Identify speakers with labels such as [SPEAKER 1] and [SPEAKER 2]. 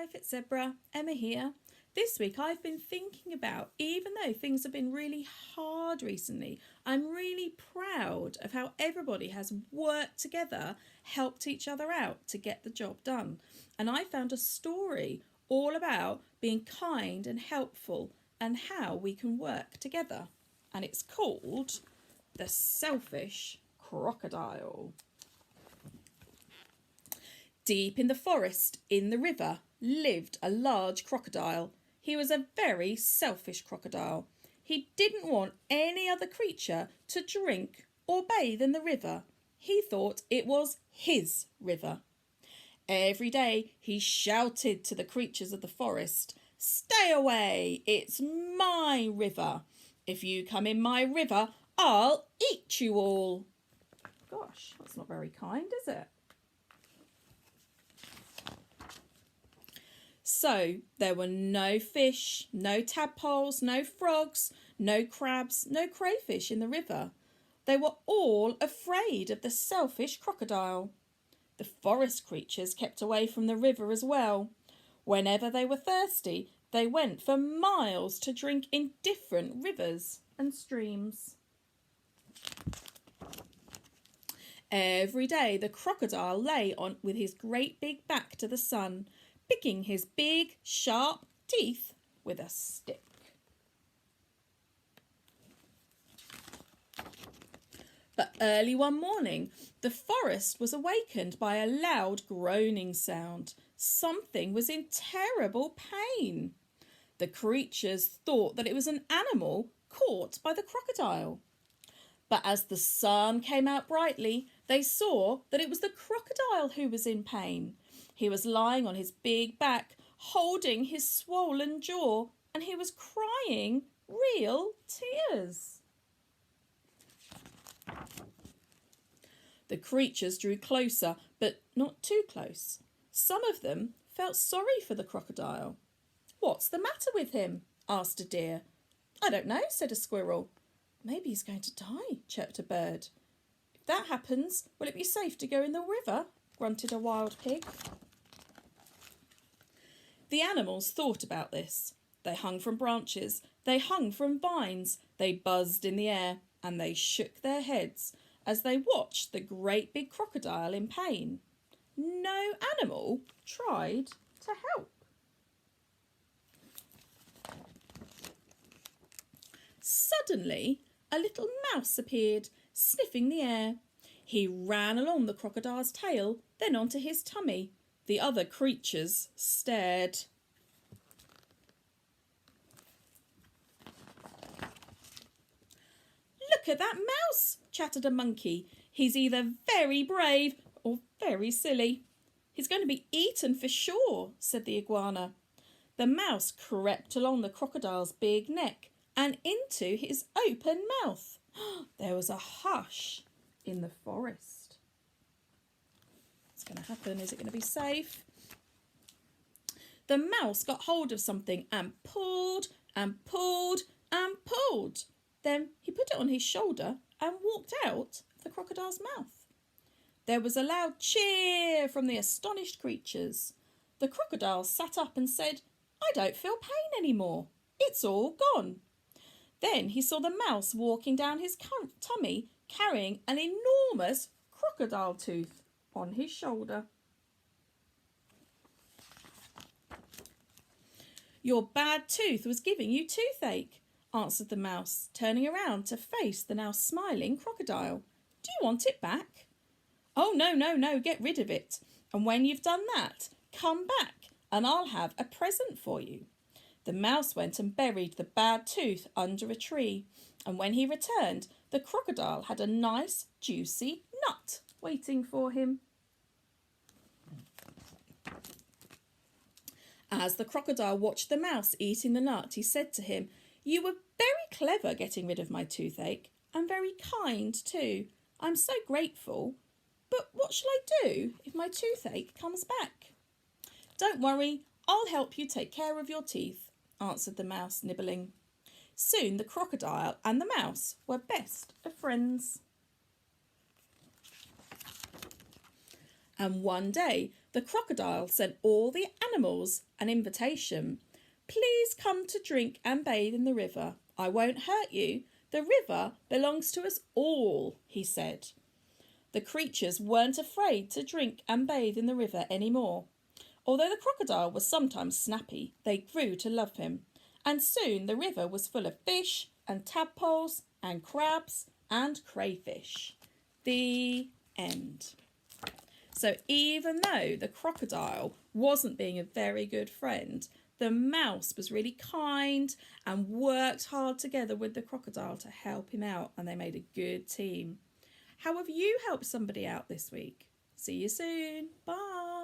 [SPEAKER 1] Life, it's Zebra, Emma here. This week I've been thinking about, even though things have been really hard recently, I'm really proud of how everybody has worked together, helped each other out to get the job done. And I found a story all about being kind and helpful and how we can work together. And it's called The Selfish Crocodile. Deep in the forest, in the river, lived a large crocodile. He was a very selfish crocodile. He didn't want any other creature to drink or bathe in the river. He thought it was his river. Every day he shouted to the creatures of the forest, "Stay away, it's my river. If you come in my river, I'll eat you all." Gosh, that's not very kind, is it? So there were no fish, no tadpoles, no frogs, no crabs, no crayfish in the river. They were all afraid of the selfish crocodile. The forest creatures kept away from the river as well. Whenever they were thirsty, they went for miles to drink in different rivers and streams. Every day the crocodile lay on with his great big back to the sun, picking his big, sharp teeth with a stick. But early one morning, the forest was awakened by a loud groaning sound. Something was in terrible pain. The creatures thought that it was an animal caught by the crocodile. But as the sun came out brightly, they saw that it was the crocodile who was in pain. He was lying on his big back, holding his swollen jaw, and he was crying real tears. The creatures drew closer, but not too close. Some of them felt sorry for the crocodile. "What's the matter with him?" asked a deer. "I don't know," said a squirrel. "Maybe he's going to die," chirped a bird. "If that happens, will it be safe to go in the river?" grunted a wild pig. The animals thought about this. They hung from branches, they hung from vines, they buzzed in the air, and they shook their heads as they watched the great big crocodile in pain. No animal tried to help. Suddenly, a little mouse appeared, sniffing the air. He ran along the crocodile's tail, then onto his tummy. The other creatures stared. "Look at that mouse," chattered a monkey. "He's either very brave or very silly." "He's going to be eaten for sure," said the iguana. The mouse crept along the crocodile's big neck and into his open mouth. There was a hush in the forest. What's going to happen? Is it going to be safe? The mouse got hold of something and pulled and pulled and pulled. Then he put it on his shoulder and walked out of the crocodile's mouth. There was a loud cheer from the astonished creatures. The crocodile sat up and said, "I don't feel pain anymore. It's all gone." Then he saw the mouse walking down his tummy, carrying an enormous crocodile tooth on his shoulder. "Your bad tooth was giving you toothache," answered the mouse, turning around to face the now smiling crocodile. "Do you want it back?" "Oh, no, get rid of it. And when you've done that, come back and I'll have a present for you." The mouse went and buried the bad tooth under a tree, and when he returned, the crocodile had a nice, juicy nut waiting for him. As the crocodile watched the mouse eating the nut, he said to him, "You were very clever getting rid of my toothache, and very kind too. I'm so grateful. But what shall I do if my toothache comes back?" "Don't worry, I'll help you take care of your teeth," answered the mouse, nibbling. Soon the crocodile and the mouse were best of friends. And one day, The crocodile sent all the animals an invitation. Please come to drink and bathe in the river. I won't hurt you. The river belongs to us all, he said. The creatures weren't afraid to drink and bathe in the river any more. Although the crocodile was sometimes snappy, they grew to love him, and soon the river was full of fish and tadpoles and crabs and crayfish. The end. So even though the crocodile wasn't being a very good friend, the mouse was really kind and worked hard together with the crocodile to help him out, and they made a good team. How have you helped somebody out this week? See you soon. Bye.